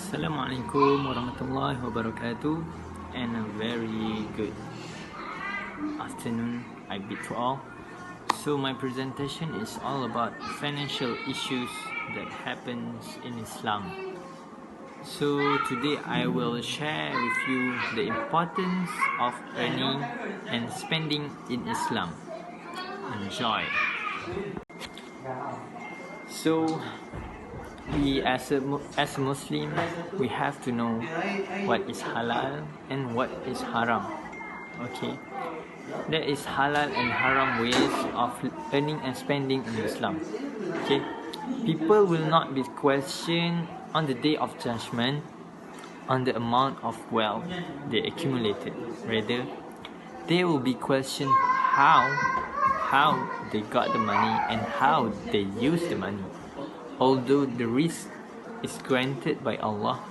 Assalamualaikum warahmatullahi wabarakatuh, and a very good afternoon I bid to all. So my presentation is all about financial issues that happens in Islam. So today I will share with you the importance of earning and spending in Islam. Enjoy. So we as a Muslim, we have to know what is halal and what is haram. Okay, there is halal and haram ways of earning and spending in Islam. Okay, people will not be questioned on the day of judgment on the amount of wealth they accumulated. Rather, they will be questioned how they got the money and how they use the money. Although the risk is granted by Allah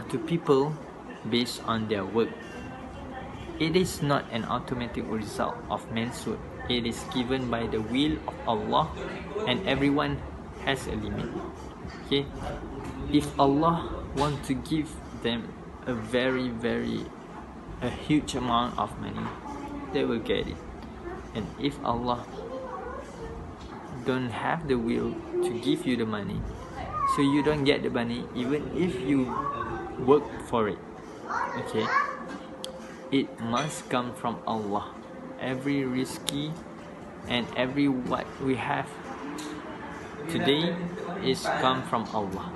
to people based on their work, it is not an automatic result of man's work. It is given by the will of Allah, and everyone has a limit. Okay, if Allah want to give them a huge amount of money, they will get it. And if Allah don't have the will to give you the money, so you don't get the money even if you work for it. Okay, it must come from Allah. Every risky and every what we have today is come from Allah.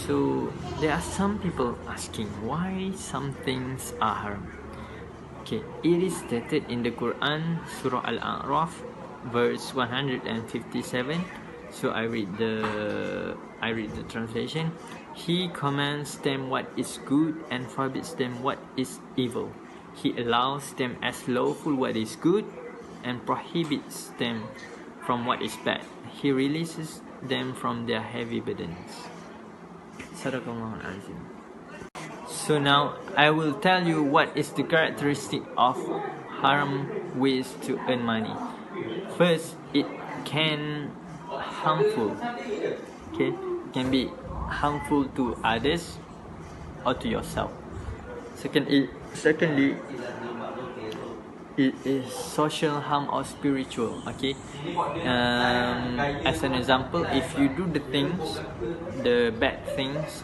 So there are some people asking why some things are haram. Okay, it is stated in the Quran, Surah Al-A'raf, verse 157. So I read the translation. He commands them what is good and forbids them what is evil. He allows them as lawful what is good and prohibits them from what is bad. He releases them from their heavy burdens. Sadaqallahul Azim. So now I will tell you what is the characteristic of haram ways to earn money. First, it can be harmful to others or to yourself. Secondly, it is social harm or spiritual. Okay, as an example, if you do the bad things,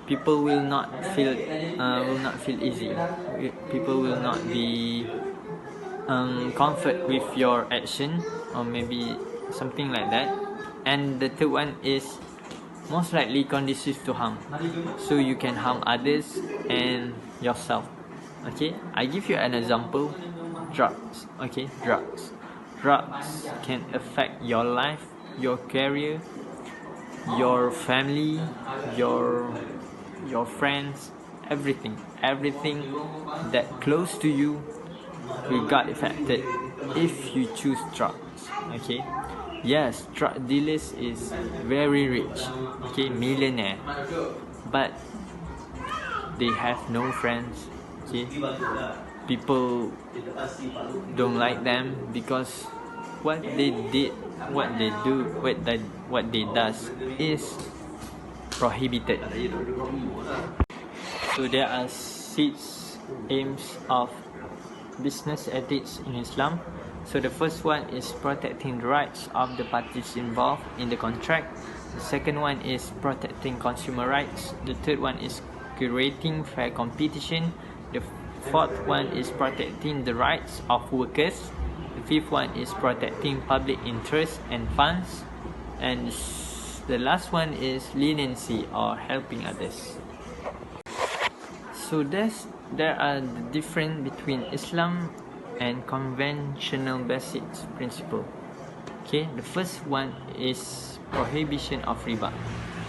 people will not feel easy. People will not be comfort with your action, or maybe something like that. And the third one is most likely conducive to harm, so you can harm others and yourself. Okay, I give you an example. Drugs. Okay, drugs can affect your life, your career, your family, your friends, everything that close to you will get affected if you choose drugs. Okay, yes, drug dealers is very rich, okay, millionaire, but they have no friends. Okay, people don't like them because what they does is prohibited. So there are 6 aims of business ethics in Islam. So the first one is protecting the rights of the parties involved in the contract. The second one is protecting consumer rights. The third one is creating fair competition. The fourth one is protecting the rights of workers. The fifth one is protecting public interest and funds. And the last one is leniency or helping others. So there are the difference between Islam and conventional basic principle. Okay, the first one is prohibition of riba,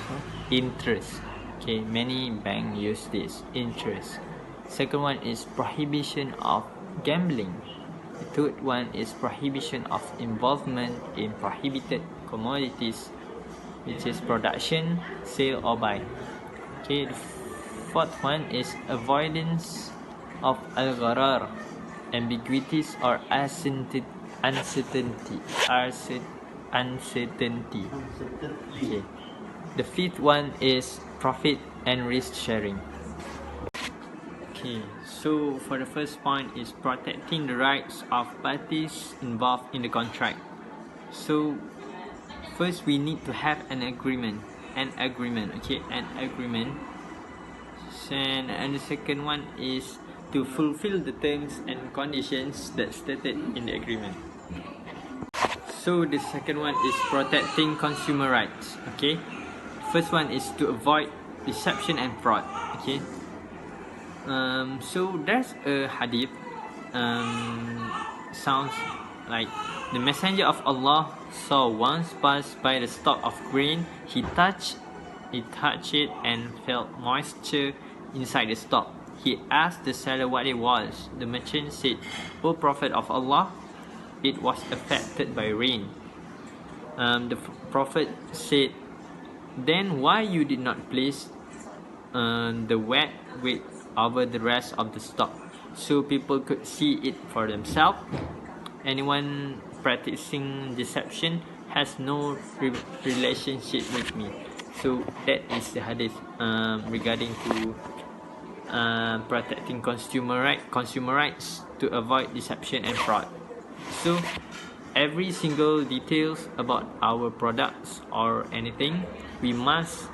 so interest. Okay, many banks use this interest. Second one is prohibition of gambling. The third one is prohibition of involvement in prohibited commodities, which is production, sale or buy. Okay, the fourth one is avoidance of ambiguities or uncertainty. uncertainty. Okay. The fifth one is profit and risk sharing. Okay, so for the first point is protecting the rights of parties involved in the contract. So first we need to have an agreement. And the second one is to fulfill the terms and conditions that stated in the agreement. So the second one is protecting consumer rights. Okay, first one is to avoid deception and fraud. Okay, so there's a hadith, sounds like the messenger of Allah saw once pass by the stalk of grain. He touched it and felt moisture inside the stalk. He asked the seller what it was. The merchant said, "O Prophet of Allah, it was affected by rain." The Prophet said, "Then why you did not place the wet weight over the rest of the stock so people could see it for themselves? Anyone practicing deception has no relationship with me." So that is the hadith regarding to protecting consumer rights to avoid deception and fraud. So every single details about our products or anything, we must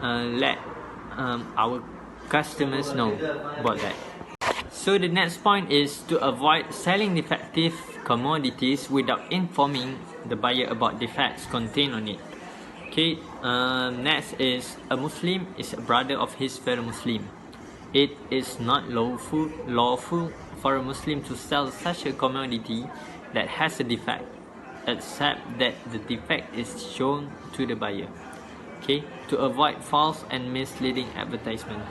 let our customers know about that. So the next point is to avoid selling defective commodities without informing the buyer about defects contained on it. Okay, next is a Muslim is a brother of his fellow Muslim. It is not lawful for a Muslim to sell such a commodity that has a defect, except that the defect is shown to the buyer. Okay, to avoid false and misleading advertisement.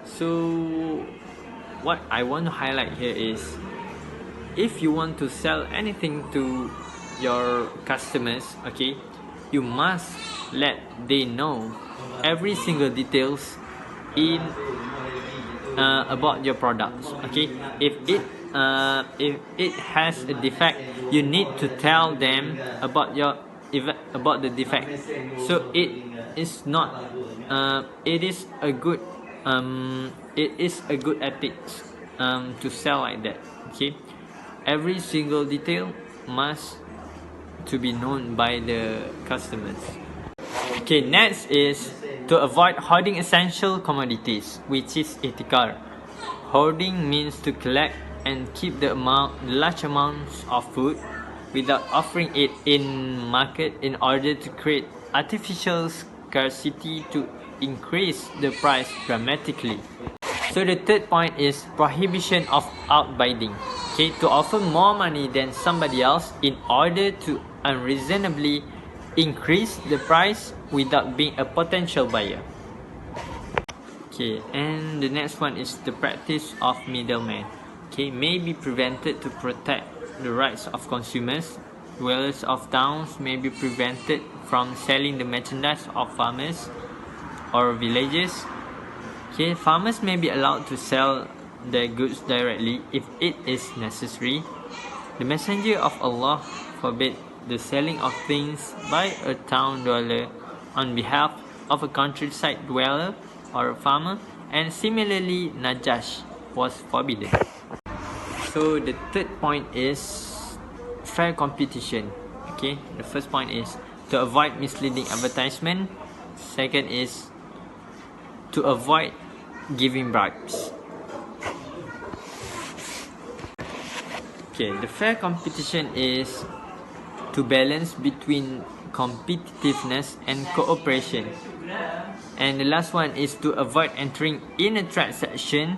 So what I want to highlight here is, if you want to sell anything to your customers, okay, you must let they know every single details in about your products. Okay, if it has a defect, you need to tell them about the defect. So it is a good ethics to sell like that. Okay, every single detail must to be known by the customers. Okay, next is to avoid hoarding essential commodities, which is ihtikar. Hoarding means to collect and keep the large amounts of food without offering it in market in order to create artificial scarcity to increase the price dramatically. So the third point is prohibition of outbidding. Okay, to offer more money than somebody else in order to unreasonably increase the price without being a potential buyer. Okay, and the next one is the practice of middlemen. Okay, may be prevented to protect the rights of consumers. Dwellers of towns may be prevented from selling the merchandise of farmers or villages. Okay, farmers may be allowed to sell their goods directly if it is necessary. The Messenger of Allah forbade the selling of things by a town dweller on behalf of a countryside dweller or a farmer, and similarly Najash was forbidden. So the third point is fair competition. Okay, the first point is to avoid misleading advertisement. Second is to avoid giving bribes. Okay, the fair competition is to balance between competitiveness and cooperation. And the last one is to avoid entering in a transaction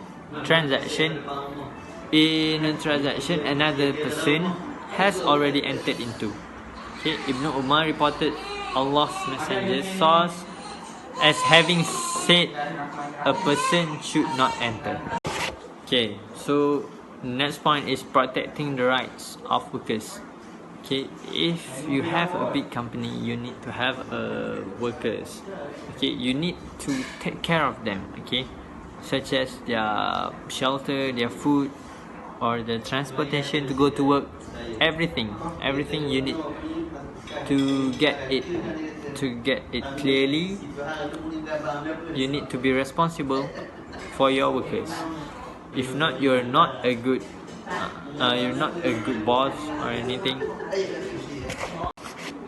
another person has already entered into. Okay, Ibn Umar reported Allah's Messenger source as having said a person should not enter. Okay, so next point is protecting the rights of workers. Okay, if you have a big company, you need to have workers. Okay, you need to take care of them. Okay, such as their shelter, their food, or the transportation to go to work. Everything you need to get it clearly, you need to be responsible for your workers. If not, you're not a good boss or anything.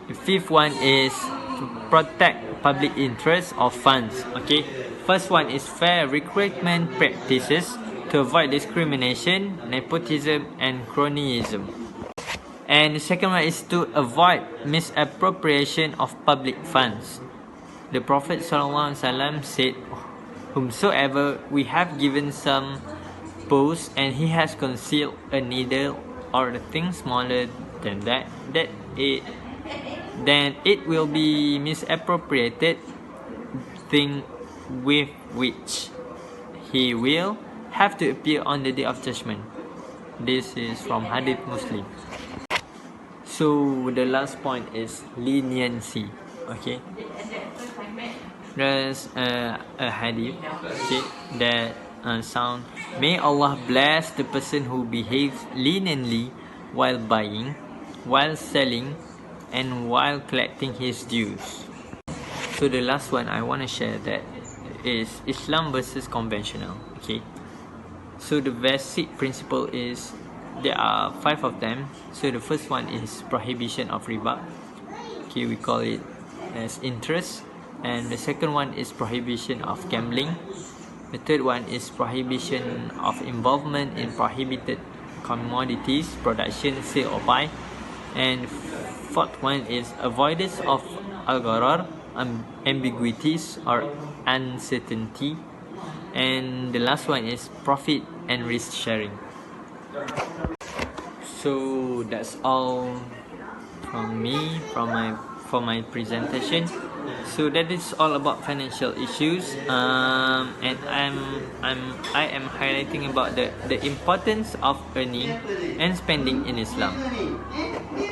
The fifth one is to protect public interest of funds. Okay, first one is fair recruitment practices to avoid discrimination, nepotism, and cronyism. And the second one is to avoid misappropriation of public funds. The Prophet ﷺ said, "Whomsoever we have given some post and he has concealed a needle or a thing smaller than that, then it will be misappropriated thing with which he will have to appear on the day of judgment." This is from Hadith Muslim. So the last point is leniency. Okay, there's a hadith, okay, that sound, "May Allah bless the person who behaves leniently while buying, while selling, and while collecting his dues." So the last one I want to share that is Islam versus conventional. Okay, so the basic principle is there are 5 of them. So the first one is prohibition of riba. Okay, we call it as interest. And the second one is prohibition of gambling. The third one is prohibition of involvement in prohibited commodities, production, sale, or buy. And fourth one is avoidance of al-gharar, ambiguities or uncertainty. And the last one is profit and risk sharing. So that's all from me for my presentation. So that is all about financial issues, and I am highlighting about the importance of earning and spending in Islam.